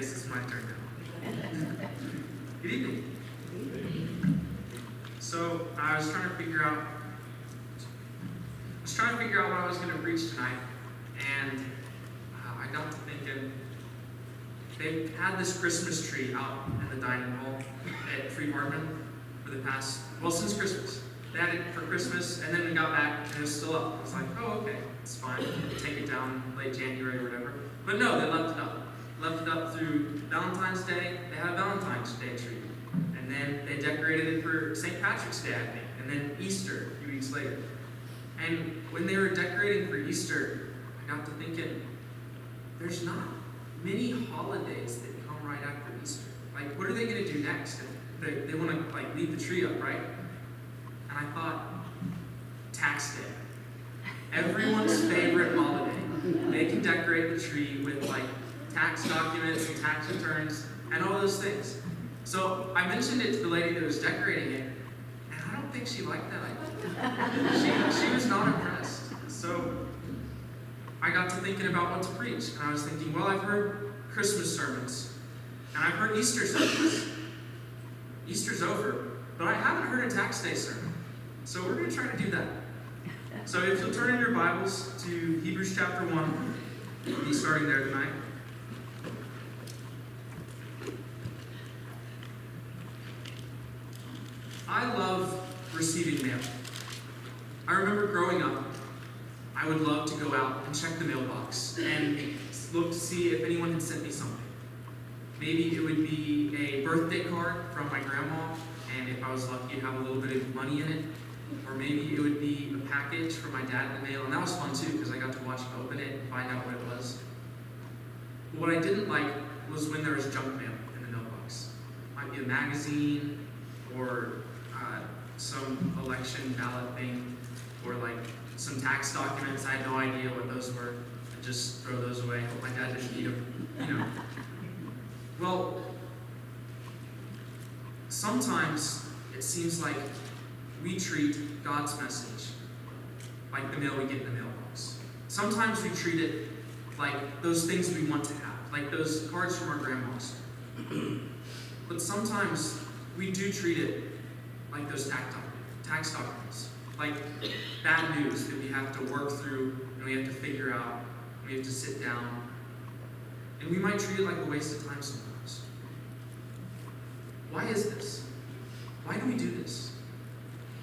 guess it's my turn now. Good evening. So I was trying to figure out what I was going to preach tonight, and I got to thinking. They've had this Christmas tree out in the dining hall at Free Hartman for the past, since Christmas. They had it for Christmas, and then we got back, and it was still up. I was like, oh, okay, it's fine. We'll take it down late January or whatever. But no, they left it up. Left it up through Valentine's Day. They had a Valentine's Day tree. And then they decorated it for St. Patrick's Day, I think. And then Easter, a few weeks later. And when they were decorating for Easter, I got to thinking, there's not many holidays that come right after Easter. Like, what are they going to do next? They want to, leave the tree up, right? And I thought, tax day. Everyone's favorite holiday. They can decorate the tree with, tax documents and tax returns and all those things. So I mentioned it to the lady that was decorating it, and I don't think she liked that idea. She was not impressed. So I got to thinking about what to preach, and I was thinking, I've heard Christmas sermons, and I've heard Easter sermons. Easter's over, but I haven't heard a tax day sermon. So we're going to try to do that. So if you'll turn in your Bibles to Hebrews chapter 1, we'll be starting there tonight. I love receiving mail. I remember growing up, I would love to go out and check the mailbox and look to see if anyone had sent me something. Maybe it would be a birthday card from my grandma, and if I was lucky to have a little bit of money in it. Or maybe it would be a package from my dad in the mail, and that was fun too, because I got to watch him open it and find out what it was. But what I didn't like was when there was junk mail in the mailbox. Might be a magazine, or some election ballot thing, or some tax documents. I had no idea what those were. I'd just throw those away. Hope my dad didn't eat them, Well, sometimes it seems like we treat God's message like the mail we get in the mailbox. Sometimes we treat it like those things we want to have, like those cards from our grandmas. But sometimes we do treat it like those tax documents, like bad news that we have to work through and we have to figure out, and we have to sit down. And we might treat it like a waste of time sometimes. Why is this? Why do we do this?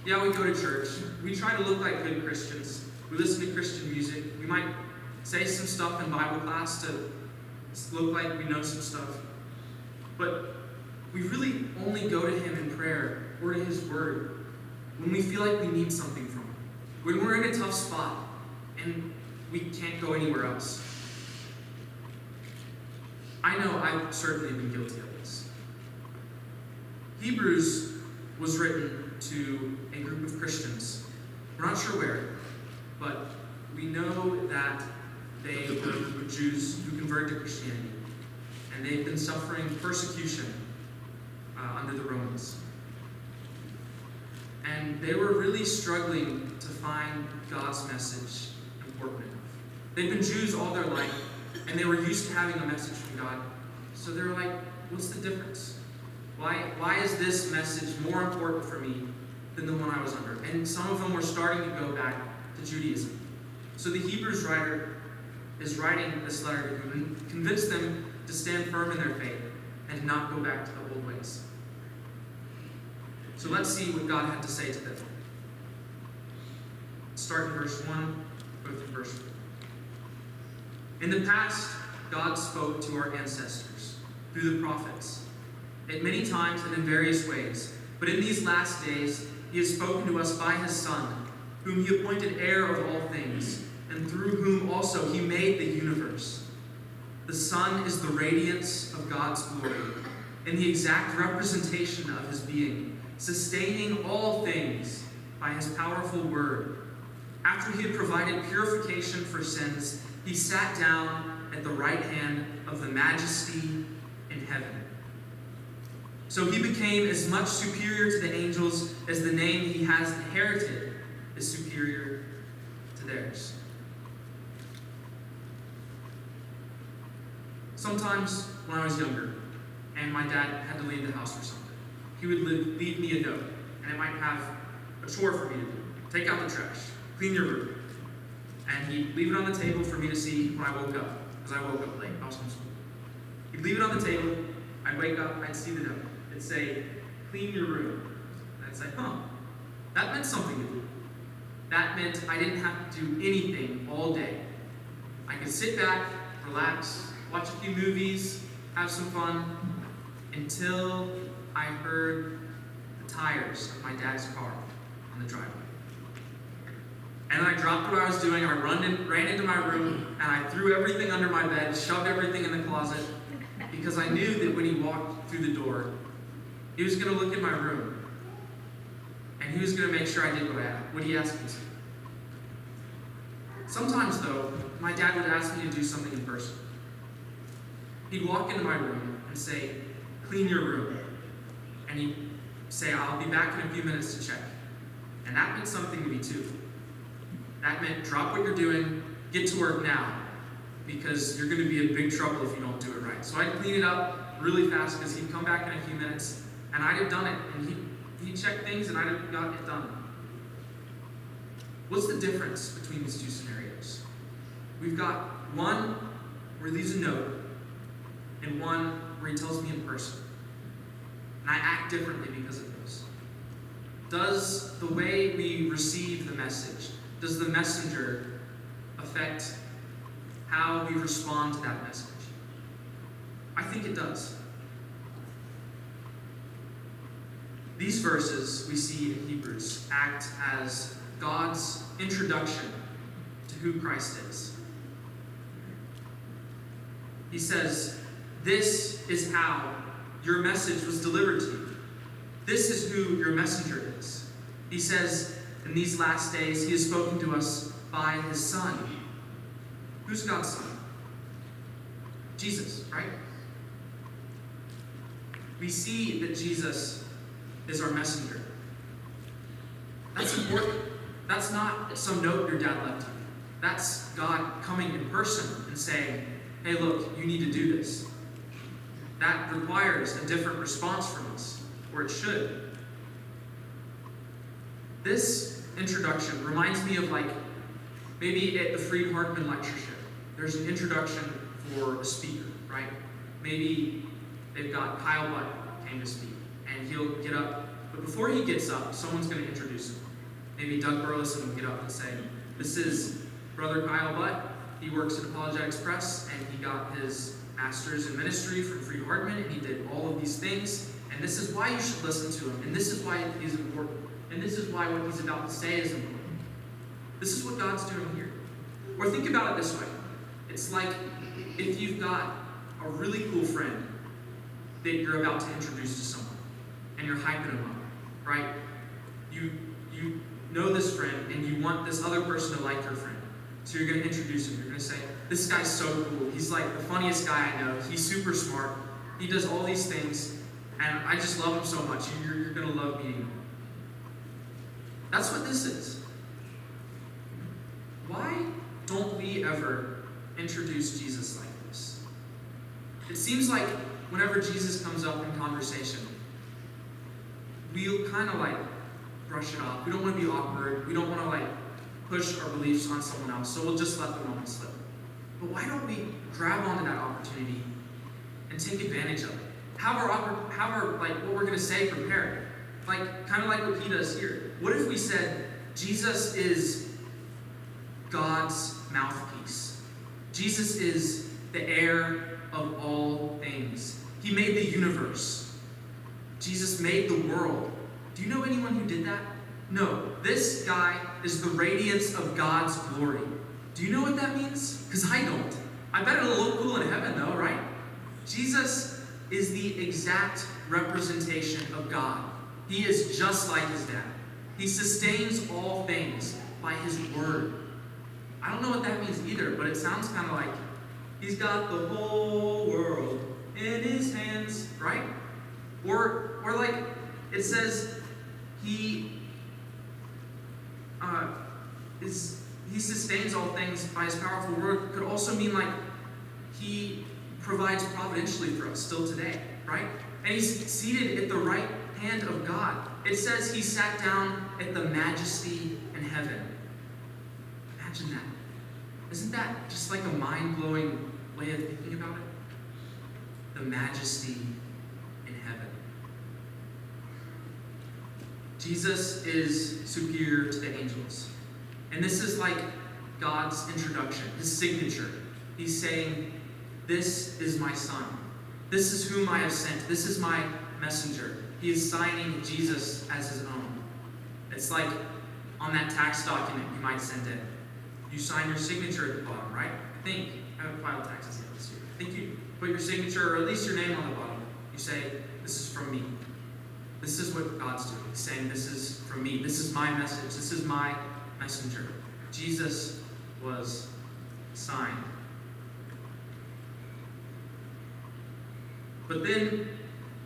Yeah, we go to church. We try to look like good Christians. We listen to Christian music. We might say some stuff in Bible class to look like we know some stuff. But we really only go to Him in prayer or to His Word when we feel like we need something from Him. When we're in a tough spot and we can't go anywhere else. I know I've certainly been guilty of this. Hebrews was written to a group of Christians. We're not sure where, but we know that they were Jews who converted to Christianity, and they've been suffering persecution under the Romans. And they were really struggling to find God's message important enough. They've been Jews all their life, and they were used to having a message from God. So they were like, what's the difference? Why is this message more important for me than the one I was under? And some of them were starting to go back to Judaism. So the Hebrews writer is writing this letter to convince them to stand firm in their faith and to not go back to the old ways. So let's see what God had to say to them. Start in verse 1, go through verse 4. In the past, God spoke to our ancestors through the prophets at many times and in various ways. But in these last days, He has spoken to us by His Son, whom He appointed heir of all things, and through whom also He made the universe. The Son is the radiance of God's glory, and the exact representation of His being, sustaining all things by His powerful word. After He had provided purification for sins, He sat down at the right hand of the Majesty in heaven. So He became as much superior to the angels as the name He has inherited is superior to theirs. Sometimes when I was younger and my dad had to leave the house for something, he would leave me a note, and it might have a chore for me to do. Take out the trash, clean your room. And he'd leave it on the table for me to see when I woke up, because I woke up late. I was from school. He'd leave it on the table. I'd wake up. I'd see the note. It'd say, clean your room. And I'd say, that meant something to me. That meant I didn't have to do anything all day. I could sit back, relax, watch a few movies, have some fun, until I heard the tires of my dad's car on the driveway. And I dropped what I was doing, I ran into my room, and I threw everything under my bed, shoved everything in the closet, because I knew that when he walked through the door, he was going to look in my room, and he was going to make sure I did what he asked me to. Sometimes, though, my dad would ask me to do something in person. He'd walk into my room and say, clean your room. And he'd say, I'll be back in a few minutes to check. And that meant something to me, too. That meant drop what you're doing, get to work now, because you're going to be in big trouble if you don't do it right. So I'd clean it up really fast, because he'd come back in a few minutes, and I'd have done it, and he'd check things, and I'd have gotten it done. What's the difference between these two scenarios? We've got one where he leaves a note, and one where he tells me in person. And I act differently because of those. Does the way we receive the message, does the messenger affect how we respond to that message? I think it does. These verses we see in Hebrews act as God's introduction to who Christ is. He says, this is how your message was delivered to you. This is who your messenger is. He says, in these last days, he has spoken to us by his Son. Who's God's Son? Jesus, right? We see that Jesus is our messenger. That's important. That's not some note your dad left you. That's God coming in person and saying, hey, look, you need to do this. That requires a different response from us, or it should. This introduction reminds me of maybe at the Freed Hartman lectureship, there's an introduction for a speaker, right? Maybe they've got Kyle Butt came to speak, and he'll get up, but before he gets up, someone's going to introduce him. Maybe Doug Burleson will get up and say, this is Brother Kyle Butt. He works at Apologetics Press, and he got his master's in ministry from Freed Hartman, and he did all of these things, and this is why you should listen to him, and this is why he's important, and this is why what he's about to say is important. This is what God's doing here. Or think about it this way. It's like if you've got a really cool friend that you're about to introduce to someone, and you're hyping him up, right? You know this friend, and you want this other person to like your friend. So you're going to introduce him. You're going to say, this guy's so cool. He's like the funniest guy I know. He's super smart. He does all these things, and I just love him so much. You're going to love meeting him. That's what this is. Why don't we ever introduce Jesus like this? It seems like whenever Jesus comes up in conversation, we'll kind of brush it off. We don't want to be awkward. We don't want to push our beliefs on someone else, so we'll just let the moment slip. But why don't we grab onto that opportunity and take advantage of it? Have our what we're going to say prepared. Kind of like what he does here. What if we said, Jesus is God's mouthpiece. Jesus is the heir of all things. He made the universe. Jesus made the world. Do you know anyone who did that? No. This guy is the radiance of God's glory. Do you know what that means? Because I don't. I bet it'll look cool in heaven though, right? Jesus is the exact representation of God. He is just like his dad. He sustains all things by his word. I don't know what that means either, but it sounds kind of like he's got the whole world in his hands, right? Or it says he sustains all things by his powerful word. Could also mean he provides providentially for us still today, right? And he's seated at the right hand of God. It says he sat down at the majesty in heaven. Imagine that. Isn't that just like a mind-blowing way of thinking about it? The majesty in heaven. Jesus is superior to the angels. And this is like God's introduction, his signature. He's saying, this is my son. This is whom I have sent. This is my messenger. He is signing Jesus as his own. It's like on that tax document you might send in. You sign your signature at the bottom, right? I haven't filed taxes yet this year. I think you put your signature, or at least your name on the bottom. You say, this is from me. This is what God's doing. He's saying, this is from me. This is my message. This is my messenger. Jesus was signed. But then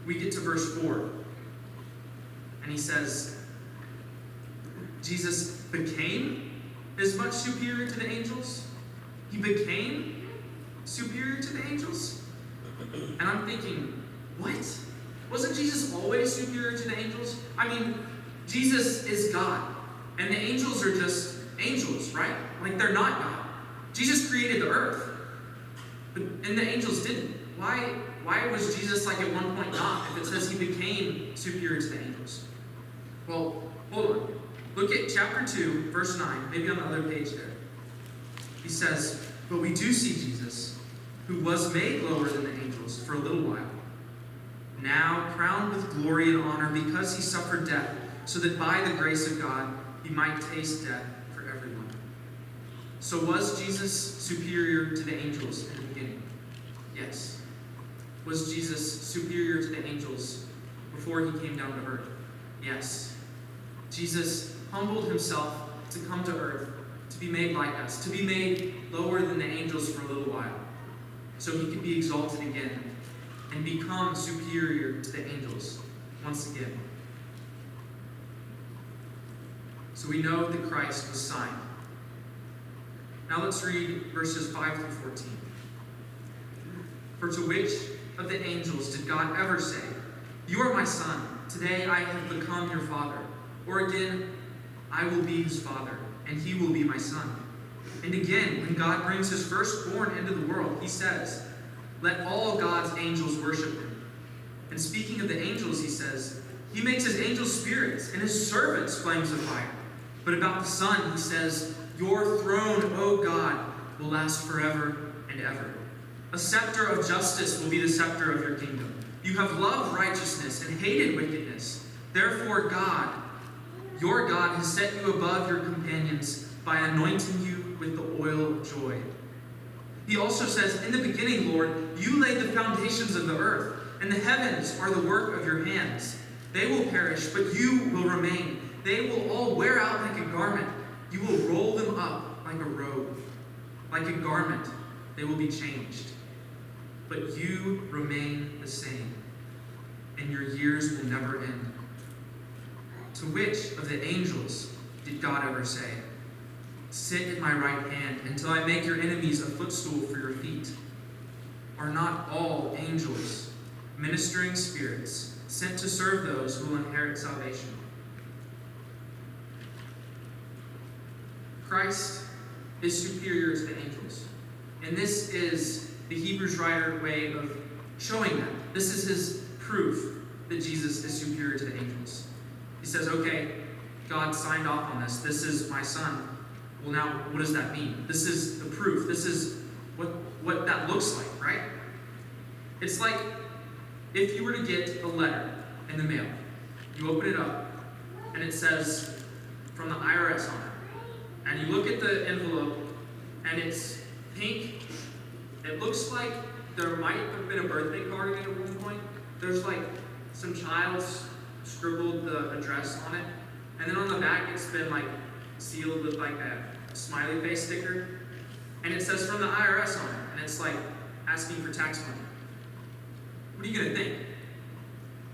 we get to verse 4. And he says, Jesus became as much superior to the angels. He became superior to the angels. And I'm thinking, what? Wasn't Jesus always superior to the angels? I mean, Jesus is God. And the angels are just angels, right? Like, they're not God. Jesus created the earth. And the angels didn't. Why was Jesus like at one point not, if it says he became superior to the angels? Well, hold on. Look at chapter 2, verse 9, maybe on the other page there. He says, but we do see Jesus, who was made lower than the angels for a little while, now crowned with glory and honor because he suffered death, so that by the grace of God he might taste death for everyone. So was Jesus superior to the angels in the beginning? Yes. Was Jesus superior to the angels before he came down to earth? Yes. Jesus humbled himself to come to earth, to be made like us, to be made lower than the angels for a little while, so he could be exalted again and become superior to the angels once again. So we know that Christ was signed. Now let's read verses 5 through 14. For to which of the angels did God ever say, you are my son, today I have become your father? Or again, I will be his father, and he will be my son. And again, when God brings his firstborn into the world, he says, let all God's angels worship him. And speaking of the angels, he says, he makes his angels spirits, and his servants flames of fire. But about the Son, he says, your throne, O God, will last forever and ever. A scepter of justice will be the scepter of your kingdom. You have loved righteousness and hated wickedness. Therefore God, your God, has set you above your companions by anointing you with the oil of joy. He also says, in the beginning, Lord, you laid the foundations of the earth, and the heavens are the work of your hands. They will perish, but you will remain. They will all wear out like a garment. You will roll them up like a robe. Like a garment, they will be changed. But you remain the same, and your years will never end. To which of the angels did God ever say, sit at my right hand until I make your enemies a footstool for your feet? Are not all angels ministering spirits sent to serve those who will inherit salvation? Christ is superior to the angels. And this is the Hebrews writer way of showing that. This is his proof that Jesus is superior to the angels. He says, okay, God signed off on this. This is my son. Well, now, what does that mean? This is the proof. This is what that looks like, right? It's like if you were to get a letter in the mail. You open it up, and it says, from the IRS on it. And you look at the envelope, and it's pink. It looks like there might have been a birthday card in it at one point. There's like some child scribbled the address on it. And then on the back, it's been like sealed with like a smiley face sticker. And it says from the IRS on it. And it's like asking for tax money. What are you going to think?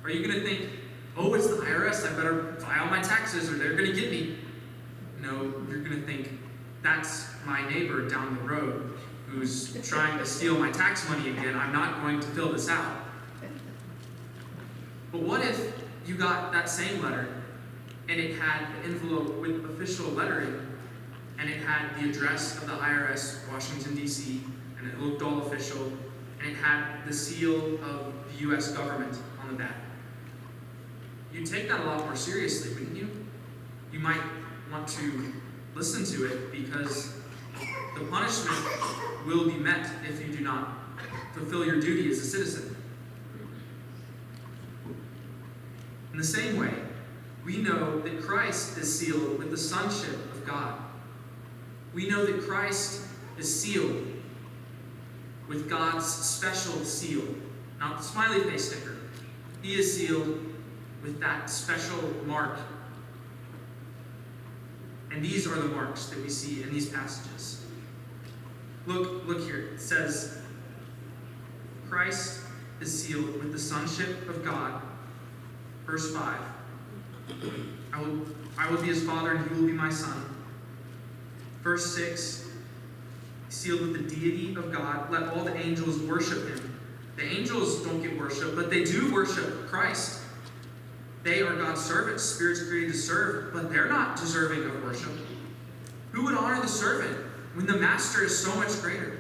Are you going to think, oh, it's the IRS, I better file my taxes or they're going to get me? No, you're going to think, that's my neighbor down the road who who's trying to steal my tax money again. I'm not going to fill this out. But what if you got that same letter and it had the envelope with official lettering and it had the address of the IRS, Washington, D.C., and it looked all official, and it had the seal of the U.S. government on the back? You'd take that a lot more seriously, wouldn't you? You might want to listen to it because the punishment will be met if you do not fulfill your duty as a citizen. In the same way, we know that Christ is sealed with the sonship of God. We know that Christ is sealed with God's special seal, not the smiley face sticker. He is sealed with that special mark. And these are the marks that we see in these passages. Look here. It says, Christ is sealed with the sonship of God. Verse 5. I will be his father and he will be my son. Verse 6. Sealed with the deity of God. Let all the angels worship him. The angels don't get worship, but they do worship Christ. They are God's servants, spirits created to serve, but they're not deserving of worship. Who would honor the servant when the master is so much greater?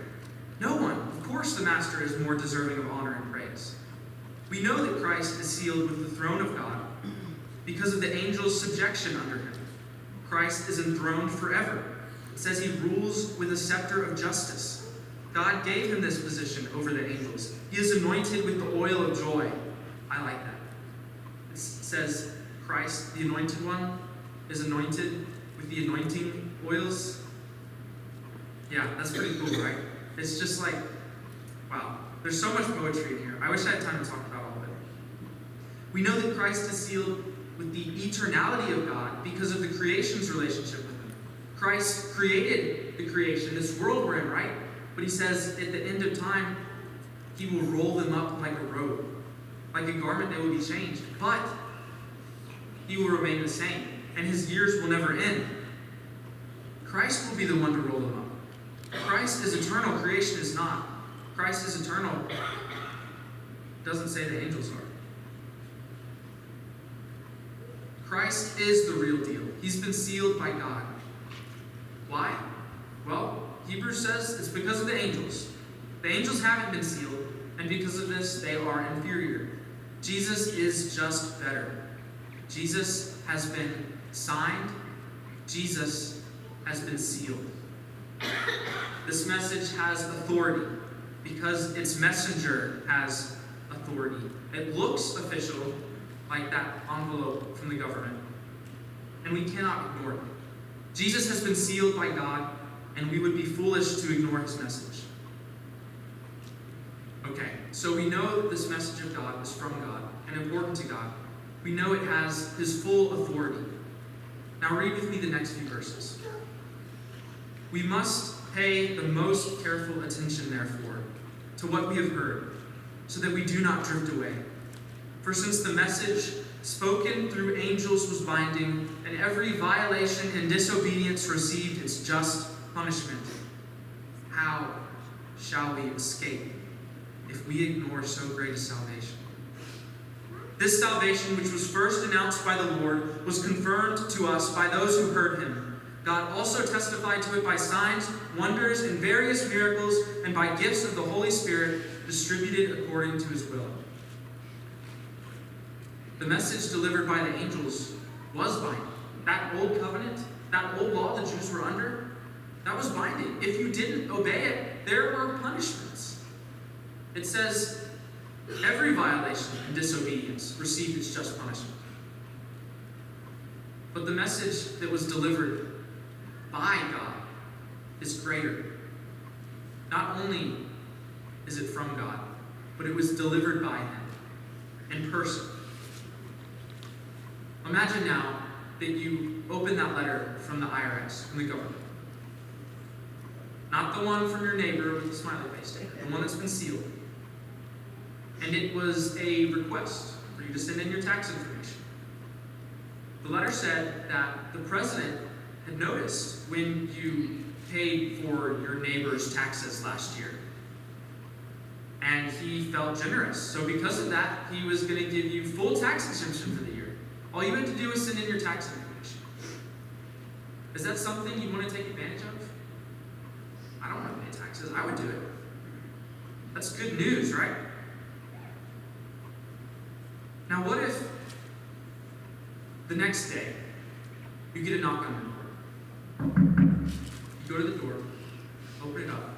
No one. Of course the master is more deserving of honor and praise. We know that Christ is sealed with the throne of God because of the angels' subjection under him. Christ is enthroned forever. It says he rules with a scepter of justice. God gave him this position over the angels. He is anointed with the oil of joy. I like that. It says Christ, the anointed one, is anointed with the anointing oils. Yeah, that's pretty cool, right? It's just like, wow. There's so much poetry in here. I wish I had time to talk about all of it. We know that Christ is sealed with the eternality of God because of the creation's relationship with him. Christ created the creation, this world we're in, right? But he says at the end of time, he will roll them up like a robe. Like a garment, they will be changed. But he will remain the same, and his years will never end. Christ will be the one to roll them up. Christ is eternal. Creation is not. Christ is eternal. Doesn't say the angels are. Christ is the real deal. He's been sealed by God. Why? Well, Hebrews says it's because of the angels. The angels haven't been sealed, and because of this, they are inferior. Jesus is just better. Jesus has been signed. Jesus has been sealed. This message has authority because its messenger has authority. It looks official, like that envelope from the government, and we cannot ignore it. Jesus has been sealed by God, and we would be foolish to ignore his message. Okay, so we know that this message of God is from God and important to God. We know it has his full authority. Now read with me the next few verses. We must pay the most careful attention, therefore, to what we have heard, so that we do not drift away. For since the message spoken through angels was binding, and every violation and disobedience received its just punishment, how shall we escape if we ignore so great a salvation? This salvation, which was first announced by the Lord, was confirmed to us by those who heard him. God also testified to it by signs, wonders, and various miracles, and by gifts of the Holy Spirit distributed according to his will. The message delivered by the angels was binding. That old covenant, that old law the Jews were under, that was binding. If you didn't obey it, there were punishments. It says, every violation and disobedience received its just punishment. But the message that was delivered by God is greater. Not only is it from God, but it was delivered by him in person. Imagine now that you open that letter from the IRS, from the government. Not the one from your neighbor with the smiley face sticker, the one that's been sealed. And it was a request for you to send in your tax information. The letter said that the president had noticed when you paid for your neighbor's taxes last year. And he felt generous. So because of that, he was going to give you full tax exemption for the year. All you had to do was send in your tax information. Is that something you want to take advantage of? I don't want to pay taxes. I would do it. That's good news, right? Now what if the next day you get a knock on your door? You go to the door, open it up,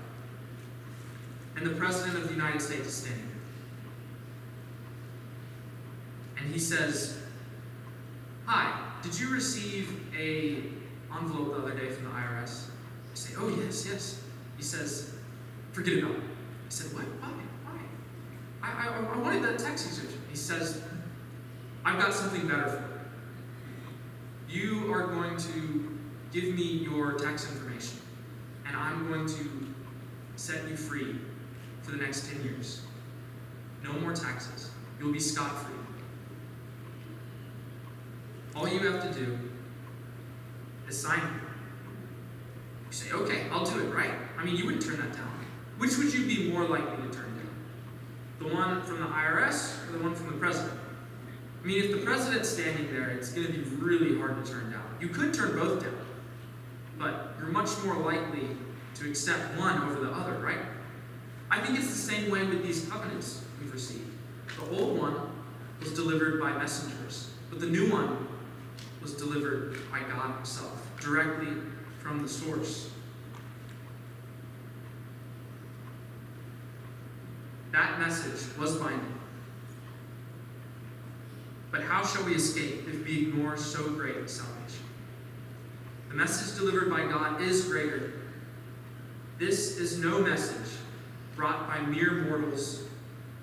and the President of the United States is standing there. And he says, "Hi, did you receive an envelope the other day from the IRS?" You say, "Oh, yes." He says, "Forget about it." He said, "What? Why? I wanted that tax exemption." He says, "I've got something better for you. You are going to give me your tax information, and I'm going to set you free for the next 10 years. No more taxes. You'll be scot-free. All you have to do is sign it." You say, "Okay, I'll do it," right? I mean, you wouldn't turn that down. Which would you be more likely to turn down? The one from the IRS or the one from the president? I mean, if the president's standing there, it's going to be really hard to turn down. You could turn both down, but you're much more likely to accept one over the other, right? I think it's the same way with these covenants we've received. The old one was delivered by messengers, but the new one was delivered by God himself, directly from the source. That message was binding. But how shall we escape if we ignore so great a salvation? The message delivered by God is greater. This is no message brought by mere mortals.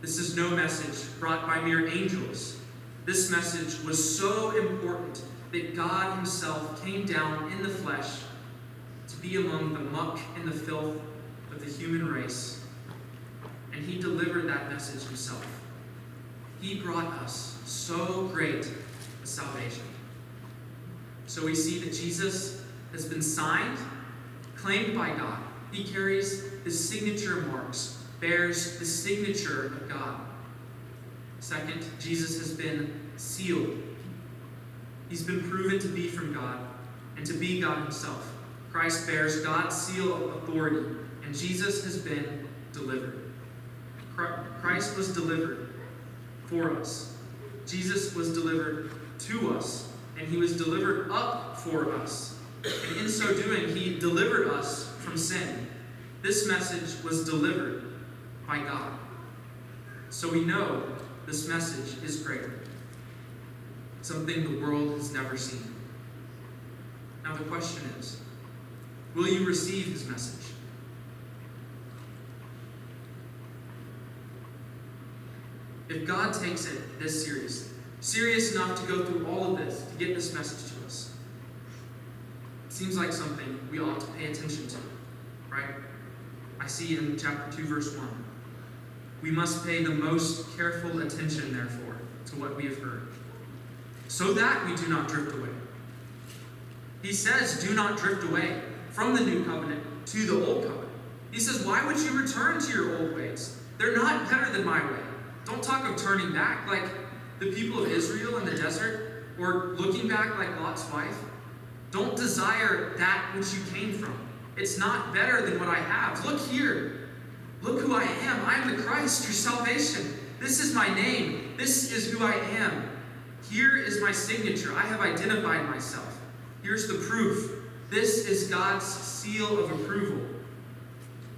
This is no message brought by mere angels. This message was so important that God himself came down in the flesh to be among the muck and the filth of the human race. And he delivered that message himself. He brought us so great a salvation. So we see that Jesus has been signed, claimed by God. He carries his signature marks, bears the signature of God. Second, Jesus has been sealed. He's been proven to be from God and to be God himself. Christ bears God's seal of authority, and Jesus has been delivered. Christ was delivered for us. Jesus was delivered to us, and he was delivered up for us. And in so doing, he delivered us from sin. This message was delivered by God. So we know this message is greater, something the world has never seen. Now the question is, will you receive his message? If God takes it this seriously, serious enough to go through all of this, to get this message to us, it seems like something we ought to pay attention to, right? I see in chapter 2, verse 1. We must pay the most careful attention, therefore, to what we have heard, so that we do not drift away. He says, do not drift away from the new covenant to the old covenant. He says, why would you return to your old ways? They're not better than my way. Don't talk of turning back like the people of Israel in the desert, or looking back like Lot's wife. Don't desire that which you came from. It's not better than what I have. Look here. Look who I am. I am the Christ, your salvation. This is my name. This is who I am. Here is my signature. I have identified myself. Here's the proof. This is God's seal of approval,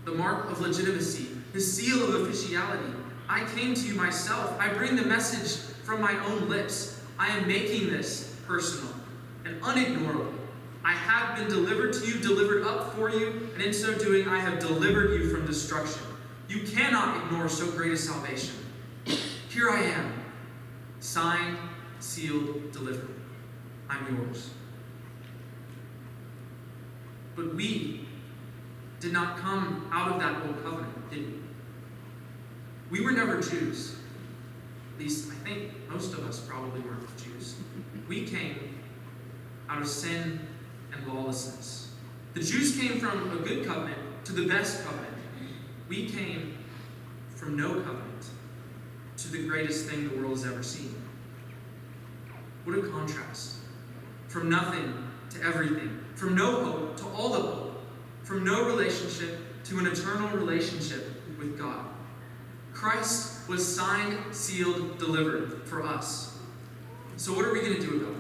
the mark of legitimacy, his seal of officiality. I came to you myself. I bring the message from my own lips. I am making this personal and unignorable. I have been delivered to you, delivered up for you, and in so doing, I have delivered you from destruction. You cannot ignore so great a salvation. Here I am, signed, sealed, delivered. I'm yours. But we did not come out of that old covenant, did we? We were never Jews. At least, I think most of us probably weren't Jews. We came out of sin and lawlessness. The Jews came from a good covenant to the best covenant. We came from no covenant to the greatest thing the world has ever seen. What a contrast. From nothing to everything. From no hope to all the hope. From no relationship to an eternal relationship with God. Christ was signed, sealed, delivered for us. So what are we going to do about it?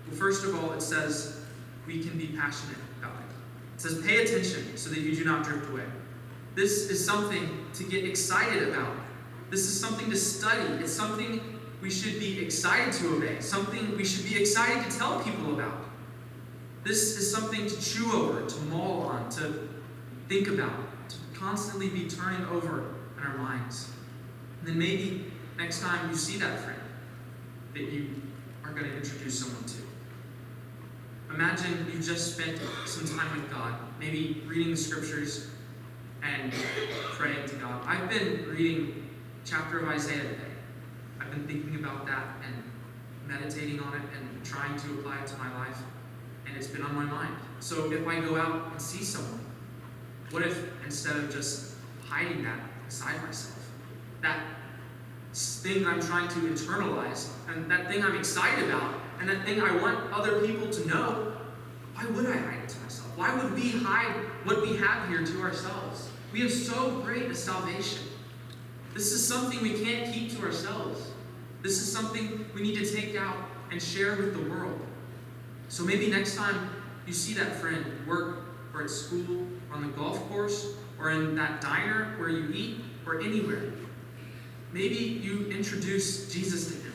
Well, first of all, it says we can be passionate about it. It says pay attention so that you do not drift away. This is something to get excited about. This is something to study. It's something we should be excited to obey. Something we should be excited to tell people about. This is something to chew over, to mull on, to think about, to constantly be turning over in our minds. And then maybe next time you see that friend that you are going to introduce someone to. Imagine you've just spent some time with God, maybe reading the scriptures and praying to God. I've been reading a chapter of Isaiah today. I've been thinking about that and meditating on it and trying to apply it to my life. And it's been on my mind. So if I go out and see someone, what if instead of just hiding that inside myself, that thing I'm trying to internalize, and that thing I'm excited about, and that thing I want other people to know, why would I hide it to myself? Why would we hide what we have here to ourselves? We have so great a salvation. This is something we can't keep to ourselves. This is something we need to take out and share with the world. So maybe next time you see that friend at work or at school or on the golf course or in that diner where you eat or anywhere, maybe you introduce Jesus to him,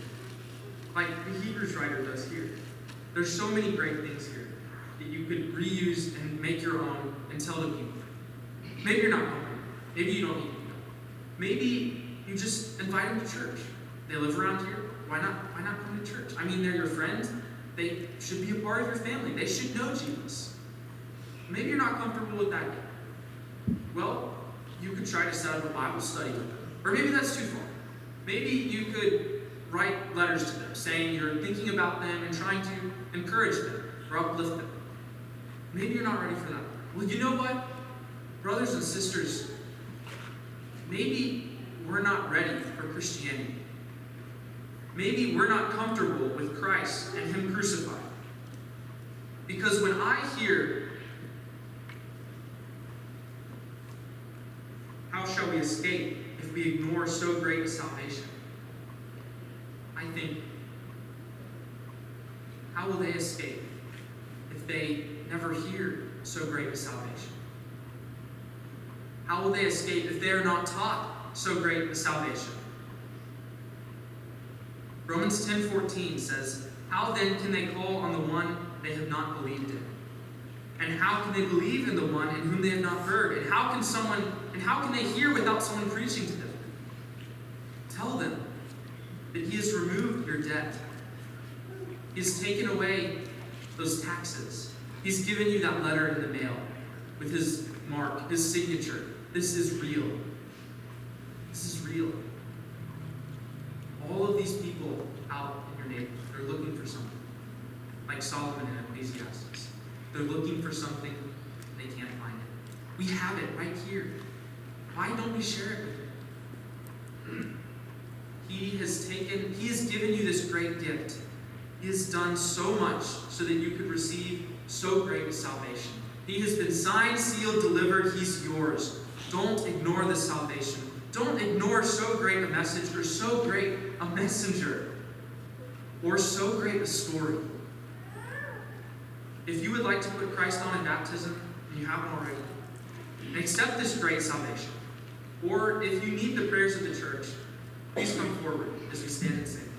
like the Hebrews writer does here. There's so many great things here that you could reuse and make your own and tell the people. Maybe you're not hungry. Maybe you don't need to go. Maybe you just invite them to church. They live around here. Why not come to church? I mean, they're your friends. They should be a part of your family. They should know Jesus. Maybe you're not comfortable with that yet. Well, you could try to set up a Bible study with them. Or maybe that's too far. Maybe you could write letters to them saying you're thinking about them and trying to encourage them or uplift them. Maybe you're not ready for that. Well, you know what? Brothers and sisters, maybe we're not ready for Christianity. Maybe we're not comfortable with Christ and Him crucified. Because when I hear, how shall we escape if we ignore so great a salvation? I think, how will they escape if they never hear so great a salvation? How will they escape if they are not taught so great a salvation? Romans 10:14 says, how then can they call on the one they have not believed in? And how can they believe in the one in whom they have not heard? And how can they hear without someone preaching to them? Tell them that He has removed your debt. He has taken away those taxes. He's given you that letter in the mail with His mark, His signature. This is real. This is real. All of these people out in your neighborhood, they're looking for something. Like Solomon in Ecclesiastes. They're looking for something, they can't find it. We have it right here. Why don't we share it with Him? He has given you this great gift. He has done so much so that you could receive so great a salvation. He has been signed, sealed, delivered. He's yours. Don't ignore this salvation. Don't ignore so great a message or so great a messenger or so great a story. If you would like to put Christ on in baptism, and you haven't already, and accept this great salvation, or if you need the prayers of the church, please come forward as we stand and sing.